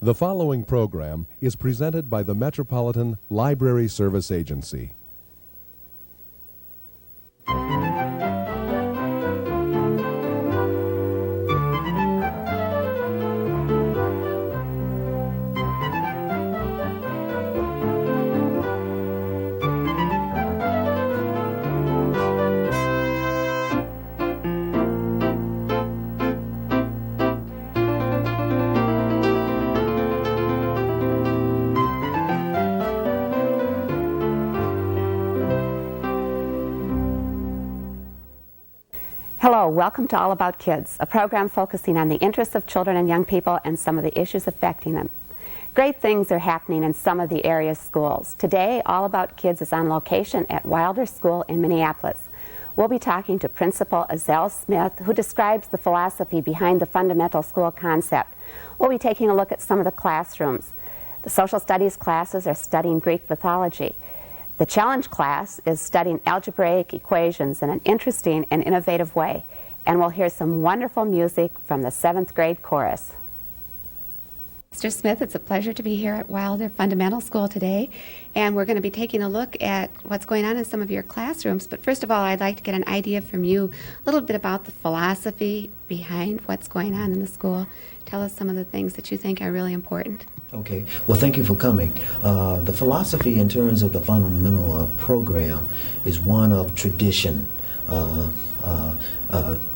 The following program is presented by the Metropolitan Library Service Agency. Hello, welcome to All About Kids, a program focusing on the interests of children and young people and some of the issues affecting them. Great things are happening in some of the area's schools. Today, All About Kids is on location at Wilder School in Minneapolis. We'll be talking to Principal Azell Smith, who describes the philosophy behind the fundamental school concept. We'll be taking a look at some of the classrooms. The social studies classes are studying Greek mythology. The challenge class is studying algebraic equations in an interesting and innovative way. And we'll hear some wonderful music from the 7th grade chorus. Mr. Smith, it's a pleasure to be here at Wilder Fundamental School today. And we're going to be taking a look at what's going on in some of your classrooms. But first of all, I'd like to get an idea from you a little bit about the philosophy behind what's going on in the school. Tell us some of the things that you think are really important. Okay. Well, thank you for coming. The philosophy in terms of the fundamental program is one of tradition,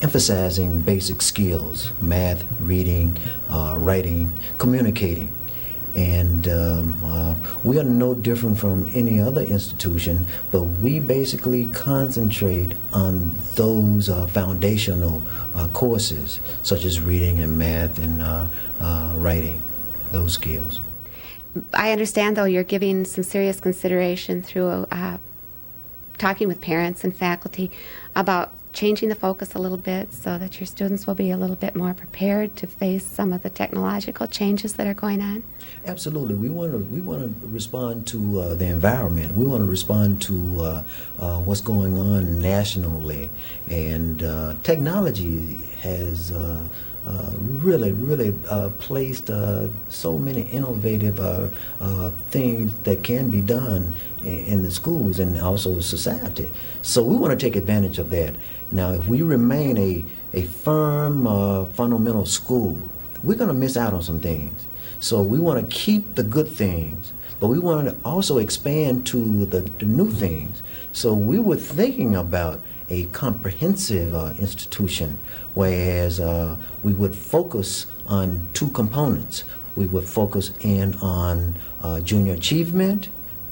emphasizing basic skills, math, reading, writing, communicating. And we are no different from any other institution, but we basically concentrate on those foundational courses, such as reading and math and writing. Those skills. I understand, though, you're giving some serious consideration through talking with parents and faculty about changing the focus a little bit so that your students will be a little bit more prepared to face some of the technological changes that are going on. Absolutely. We want to respond to the environment. We want to respond to what's going on nationally, and technology has really placed so many innovative things that can be done in the schools and also society. So we want to take advantage of that. Now, if we remain a firm fundamental school, we're going to miss out on some things. So we want to keep the good things, but we want to also expand to the new things. So we were thinking about a comprehensive institution, whereas we would focus on two components. We would focus in on junior achievement,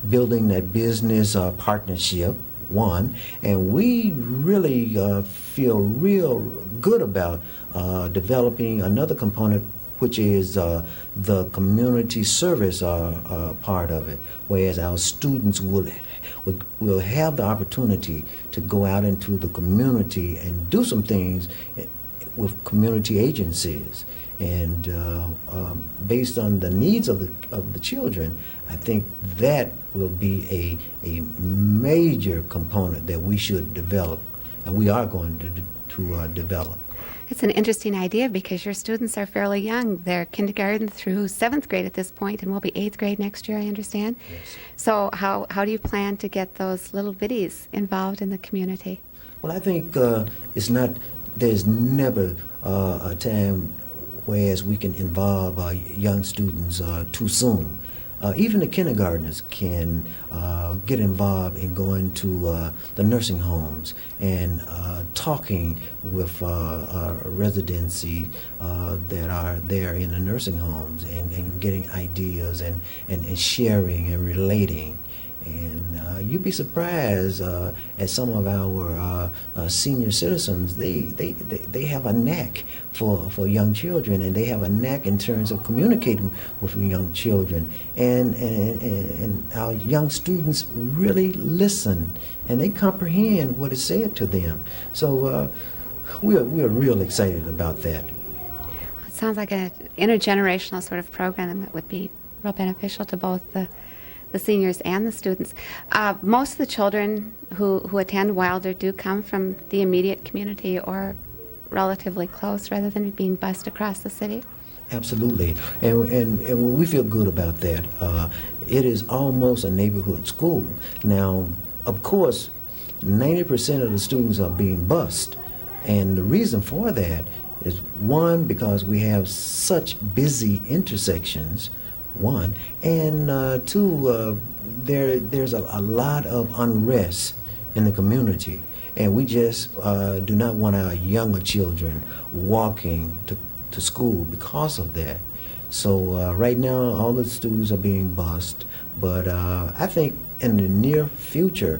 building that business partnership, one, and we really feel real good about developing another component, which is the community service part of it, whereas our students will have the opportunity to go out into the community and do some things with community agencies. And based on the needs of the children, I think that will be a major component that we should develop, and we are going to develop. It's an interesting idea because your students are fairly young. They're kindergarten through 7th grade at this point, and will be 8th grade next year, I understand. Yes. So how do you plan to get those little biddies involved in the community? Well, I think there's never a time whereas we can involve young students too soon. Even the kindergartners can get involved in going to the nursing homes and talking with residency that are there in the nursing homes and getting ideas and sharing and relating. And you'd be surprised at some of our senior citizens. They have a knack for young children, and they have a knack in terms of communicating with young children. And our young students really listen, and they comprehend what is said to them. So we're real excited about that. It sounds like an intergenerational sort of program that would be real beneficial to both the seniors and the students. Most of the children who attend Wilder do come from the immediate community or relatively close rather than being bused across the city? Absolutely, and we feel good about that. It is almost a neighborhood school. Now, of course, 90% of the students are being bused, and the reason for that is, one, because we have such busy intersections, one, and two, there's a lot of unrest in the community, and we just do not want our younger children walking to school because of that. So right now, all the students are being bused, but I think in the near future,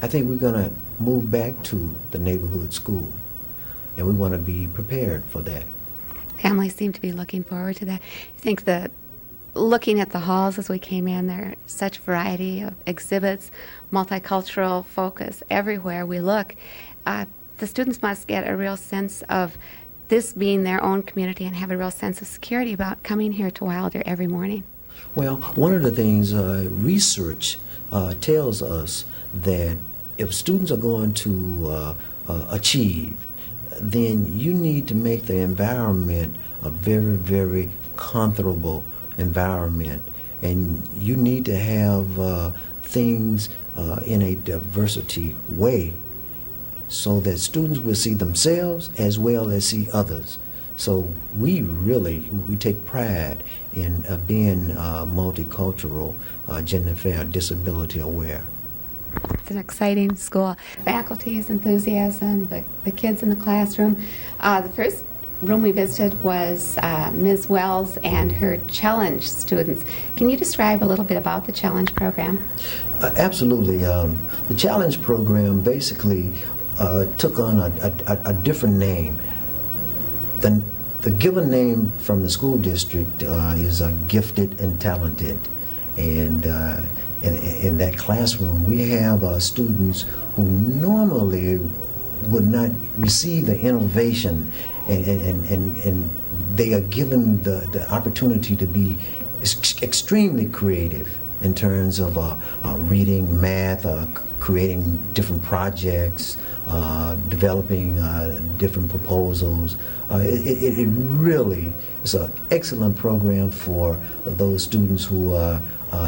I think we're going to move back to the neighborhood school, and we want to be prepared for that. Families seem to be looking forward to that. I think that looking at the halls as we came in, there are such variety of exhibits, multicultural focus everywhere we look. The students must get a real sense of this being their own community and have a real sense of security about coming here to Wilder every morning. Well, one of the things research tells us that if students are going to achieve, then you need to make the environment a very, very comfortable environment, and you need to have things in a diversity way, so that students will see themselves as well as see others. So we take pride in being multicultural, gender fair, disability aware. It's an exciting school. Faculty's enthusiasm, the kids in the classroom. The first room we visited was Ms. Wells and her challenge students. Can you describe a little bit about the challenge program? Absolutely. The challenge program basically took on a different name. The given name from the school district is Gifted and Talented, and in that classroom we have students who normally would not receive the innovation, and they are given the opportunity to be extremely creative in terms of reading, math, creating different projects, developing different proposals. It really is an excellent program for those students who are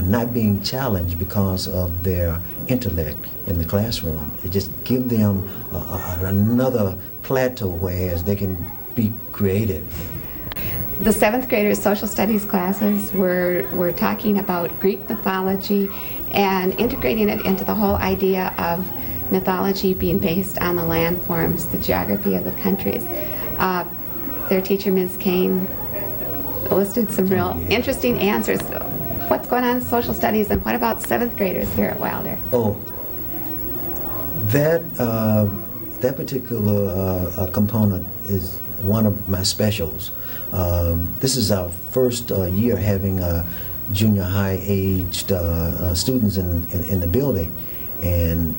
not being challenged because of their intellect in the classroom. It just gives them another plateau where they can be creative. The seventh graders' social studies classes were talking about Greek mythology and integrating it into the whole idea of mythology being based on the landforms, the geography of the countries. Their teacher, Ms. Kane, listed some real interesting answers. What's going on in social studies, and what about seventh graders here at Wilder? Oh, that particular component is one of my specials. This is our first year having junior high aged students in the building, and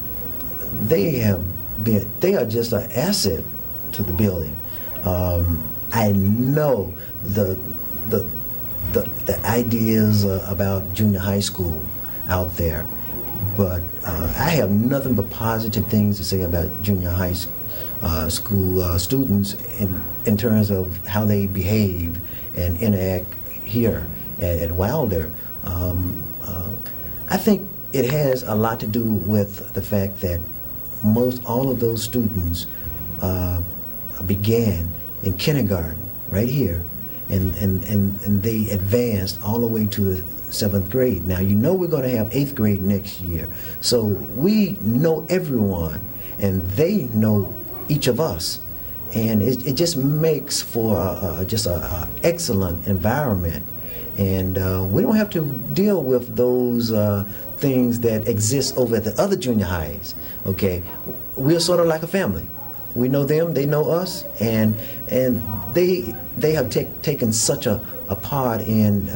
they are just an asset to the building. I know the ideas about junior high school out there, but I have nothing but positive things to say about junior high school students in terms of how they behave and interact here at Wilder. I think it has a lot to do with the fact that all of those students began in kindergarten right here, and they advanced all the way to the 7th grade. Now, you know we're going to have 8th grade next year, so we know everyone, and they know each of us, and it just makes for just an excellent environment, and we don't have to deal with those things that exist over at the other junior highs. Okay, we're sort of like a family. We know them, they know us, and they have taken such a part in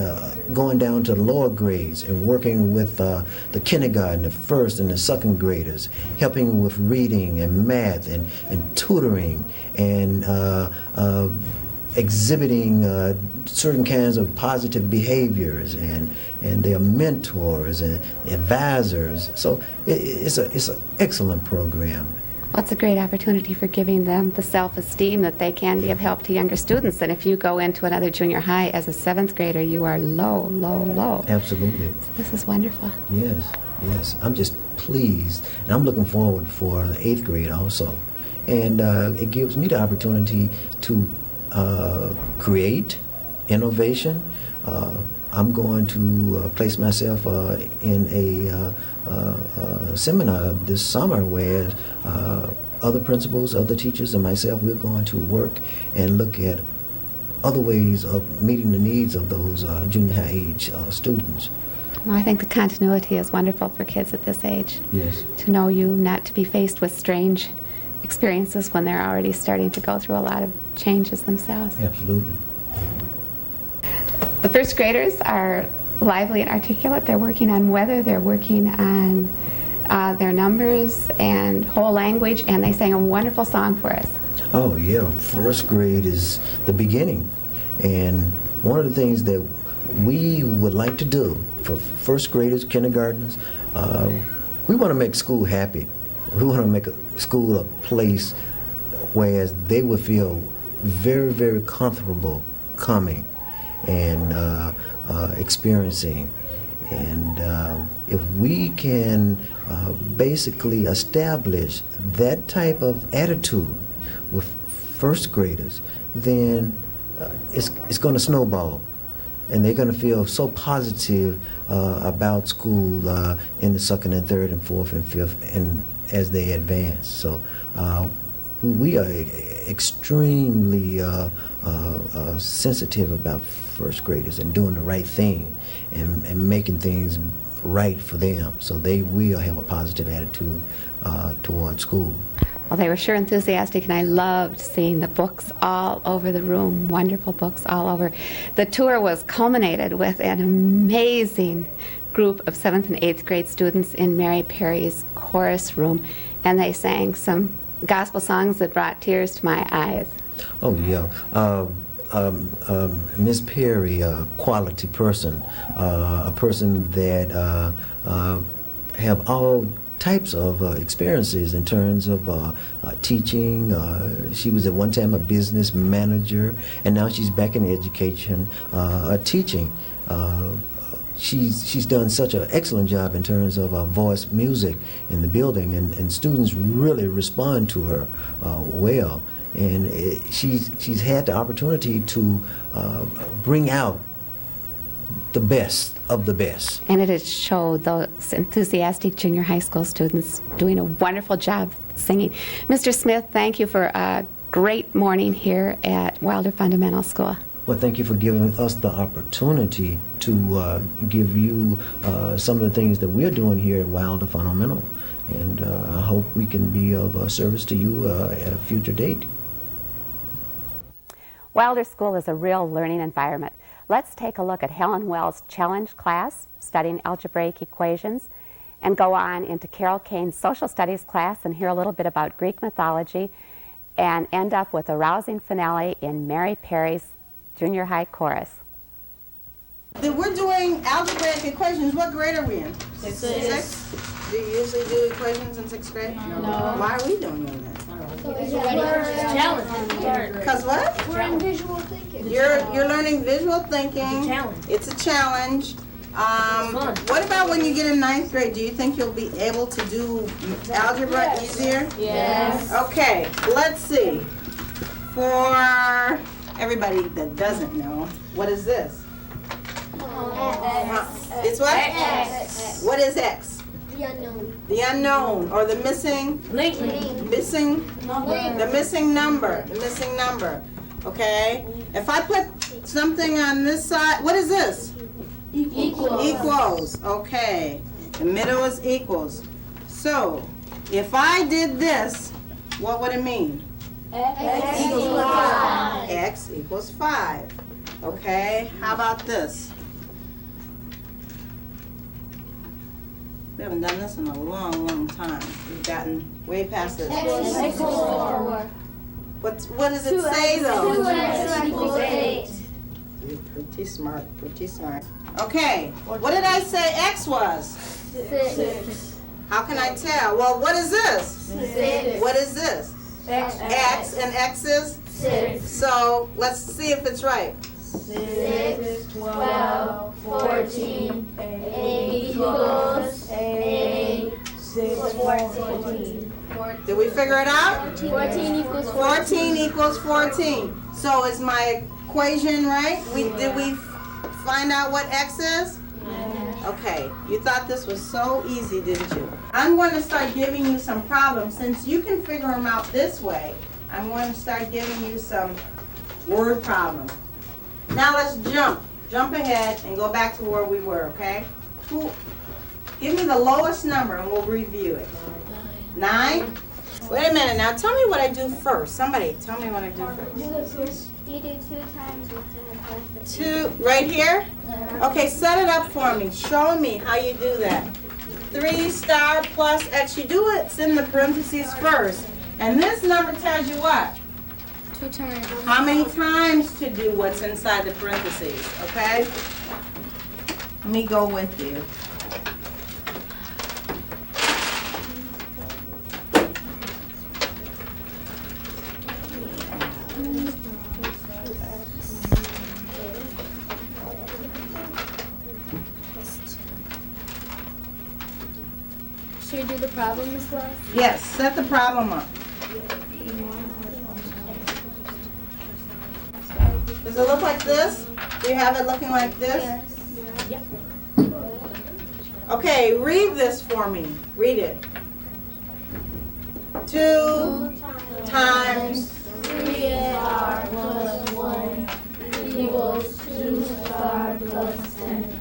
going down to the lower grades and working with the kindergarten, the first and the second graders, helping with reading and math and tutoring and exhibiting certain kinds of positive behaviors, and they are mentors and advisors. So it's an excellent program. Well, it's a great opportunity for giving them the self-esteem that they can be of help to younger students. And if you go into another junior high as a 7th grader, you are low, low, low. Absolutely. So this is wonderful. Yes, yes. I'm just pleased, and I'm looking forward for the 8th grade also. And it gives me the opportunity to create innovation. I'm going to place myself in a seminar this summer where other principals, other teachers, and myself, we're going to work and look at other ways of meeting the needs of those junior high age students. Well, I think the continuity is wonderful for kids at this age. Yes. To know you, not to be faced with strange experiences when they're already starting to go through a lot of changes themselves. Absolutely. The 1st graders are lively and articulate. They're working on weather, they're working on their numbers and whole language, and they sang a wonderful song for us. Oh yeah, 1st grade is the beginning. And one of the things that we would like to do for 1st graders, kindergartners, we want to make school happy. We want to make school a place where they would feel very, very comfortable coming and experiencing. And if we can basically establish that type of attitude with 1st graders, then it's going to snowball. And they're going to feel so positive about school in the 2nd and 3rd and 4th and 5th and as they advance. So we are extremely sensitive about 1st graders and doing the right thing and making things right for them, so they will have a positive attitude toward school. Well, they were sure enthusiastic, and I loved seeing the books all over the room, wonderful books all over. The tour was culminated with an amazing group of 7th and 8th grade students in Mary Perry's chorus room, and they sang some gospel songs that brought tears to my eyes. Oh, yeah. Miss Perry, a quality person, a person that have all types of experiences in terms of teaching. She was at one time a business manager, and now she's back in education, teaching. She's done such an excellent job in terms of voice music in the building, and students really respond to her well. And she's had the opportunity to bring out the best of the best. And it has showed those enthusiastic junior high school students doing a wonderful job singing. Mr. Smith, thank you for a great morning here at Wilder Fundamental School. Well, thank you for giving us the opportunity to give you some of the things that we're doing here at Wilder Fundamental. And I hope we can be of service to you at a future date. Wilder School is a real learning environment. Let's take a look at Helen Wells' challenge class, studying algebraic equations, and go on into Carol Kane's social studies class and hear a little bit about Greek mythology, and end up with a rousing finale in Mary Perry's junior high chorus. We're doing algebraic equations. What grade are we in? Sixth. Do you usually do equations in 6th grade? No. Why are we doing that? Because what? We're in visual thinking. You're learning visual thinking. It's a challenge. It's a challenge. What about when you get in 9th grade? Do you think you'll be able to do algebra easier? Yes. Okay, let's see. For everybody that doesn't know, what is this? It's what? X. What is X? The unknown. The unknown, or the missing the missing number. The missing number. Okay? If I put something on this side, what is this? Equals. Okay. The middle is equals. So, if I did this, what would it mean? X equals 5. X equals 5. Okay? How about this? We haven't done this in a long, long time. We've gotten way past this. X equals 4. What does it say though? 2x equals 8. You're pretty smart, pretty smart. Okay, what did I say X was? 6. How can I tell? Well, what is this? 6. What is this? X. X, and X is? 6. So let's see if it's right. 6, 12, 14, 8 equals 8, 6, 14. Did we figure it out? 14 equals 14 equals 14. So is my equation right? Did we find out what X is? Okay, you thought this was so easy, didn't you? I'm going to start giving you some problems. Since you can figure them out this way, I'm going to start giving you some word problems. Now let's jump ahead and go back to where we were, okay? Give me the lowest number and we'll review it. 9? Wait a minute, now tell me what I do first. Somebody tell me what I do first. You do 2 times within the parentheses. 2, right here? Okay, set it up for me. Show me how you do that. 3 star plus X. You do it, it's in the parentheses first. And this number tells you what? 2 times. How many times to do what's inside the parentheses, okay? Let me go with you. Should we do the problem as well? Yes, set the problem up. Does it look like this? Do you have it looking like this? Yes. Okay, read this for me. Read it. 2 times 3 star plus 1 equals 2 star plus 10.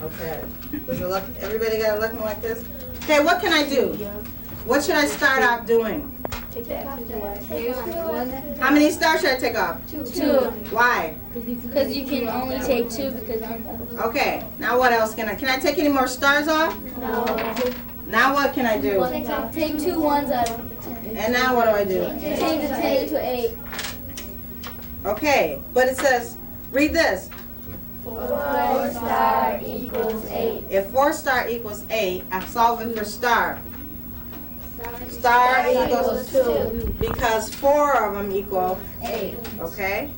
Okay. Does it look? Everybody got it looking like this? Okay. What can I do? What should I start out doing? Take off the 1. How many stars should I take off? 2. Why? Because you can only take 2 because I'm. Okay. Now what else can I? Can I take any more stars off? No. Now what can I do? Take 2 ones out of the 10. And now what do I do? Change the 10 to 8. Okay. But it says, read this. 4 star equals 8. If 4 star equals 8, I solve it for star. Star equals 2. because 4 of them equal 8. Okay?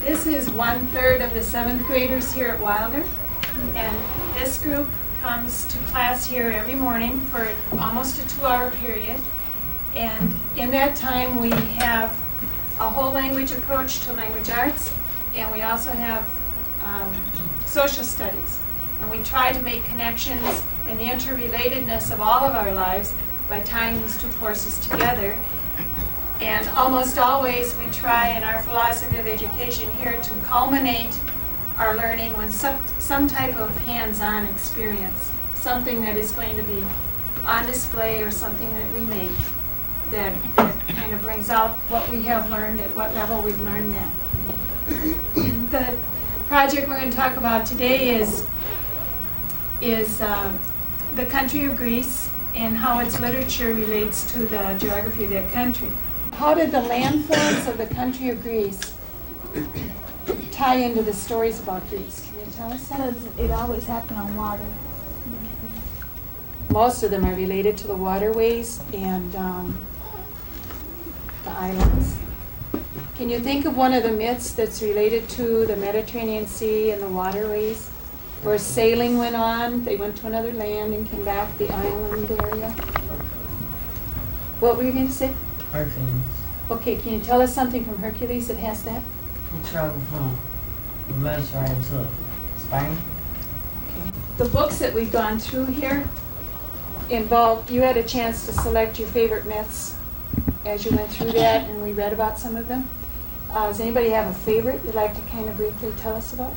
This is 1/3 of the 7th graders here at Wilder, and this group comes to class here every morning for almost a 2-hour period, and in that time we have a whole language approach to language arts, and we also have social studies, and we try to make connections in the interrelatedness of all of our lives by tying these 2 courses together. And almost always we try in our philosophy of education here to culminate our learning with some type of hands-on experience, something that is going to be on display or something that we make that kind of brings out what we have learned, at what level we've learned that. The project we're going to talk about today is the country of Greece and how its literature relates to the geography of that country. How did the landforms of the country of Greece tie into the stories about Greece? Can you tell us that? Because it always happened on water. Most of them are related to the waterways and the islands. Can you think of one of the myths that's related to the Mediterranean Sea and the waterways? Where sailing went on, they went to another land and came back, the island area. What were you going to say? Hercules. Okay, can you tell us something from Hercules that has that? He traveled from Mediterranean to Spain. The books that we've gone through here involved, you had a chance to select your favorite myths as you went through that, and we read about some of them. Does anybody have a favorite you'd like to kind of briefly tell us about?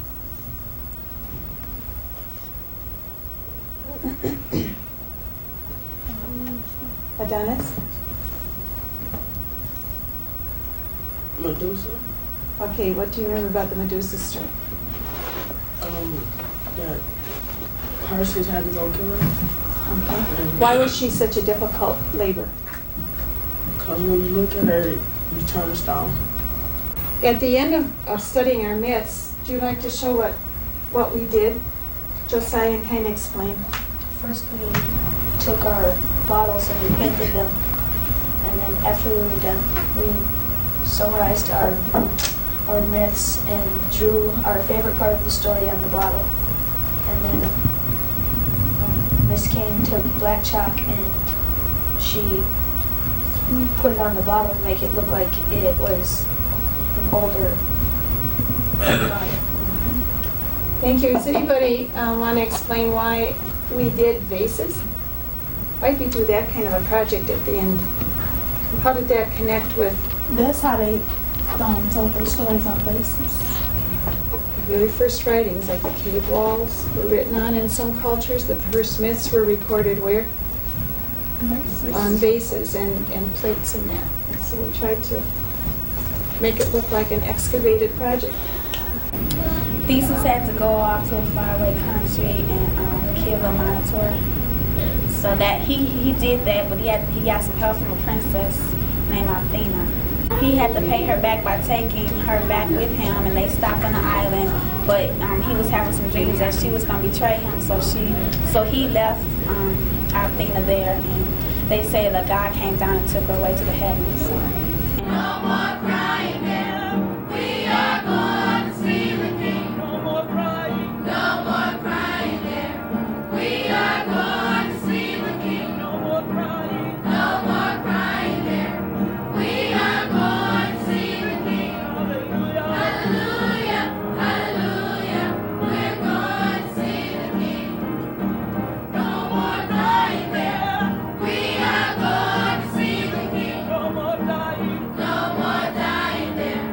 Adonis? Medusa. Okay, what do you remember about the Medusa story? That Perseus had to go kill her. Okay. Why was she such a difficult labor? Because when you look at her, you turn to stone. At the end of studying our myths, do you like to show what we did? Josiah, and kind of explain. First we took our bottles and we painted them. And then after we were done, we summarized our myths and drew our favorite part of the story on the bottle. And then Miss Kane took black chalk and she put it on the bottle to make it look like it was an older bottle. Thank you. Does anybody want to explain why we did vases? Why did we do that kind of a project at the end? How did that connect with? That's how they told their stories on vases. The very first writings, like the cave walls, were written on in some cultures. The first myths were recorded where? On vases and plates and that. And so we tried to make it look like an excavated project. Theseus had to go off to a faraway country and kill a minotaur. So that he did that, but he got some help from a princess named Athena. He had to pay her back by taking her back with him, and they stopped on the island. But he was having some dreams that she was going to betray him, so he left Athena there, and they say that God came down and took her away to the heavens. So. No more crying there. We are going to see the King. No more crying. No more crying there. We are going to see the King. No more crying. No more crying there. We are going to see the King. Hallelujah. Hallelujah. Hallelujah. We're going to see the King. No more crying there. We are going to see the King. No more dying. No more dying there.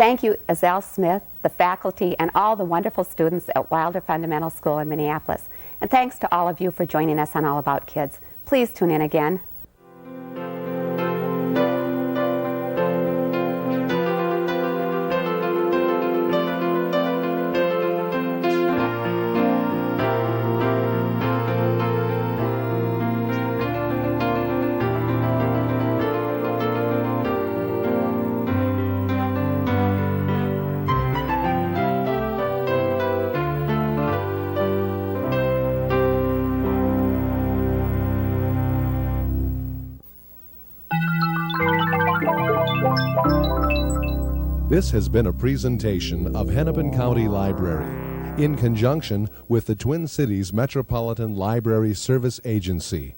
Thank you, Azell Smith, the faculty, and all the wonderful students at Wilder Fundamental School in Minneapolis. And thanks to all of you for joining us on All About Kids. Please tune in again. This has been a presentation of Hennepin County Library in conjunction with the Twin Cities Metropolitan Library Service Agency.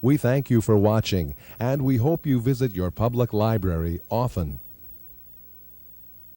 We thank you for watching, and we hope you visit your public library often.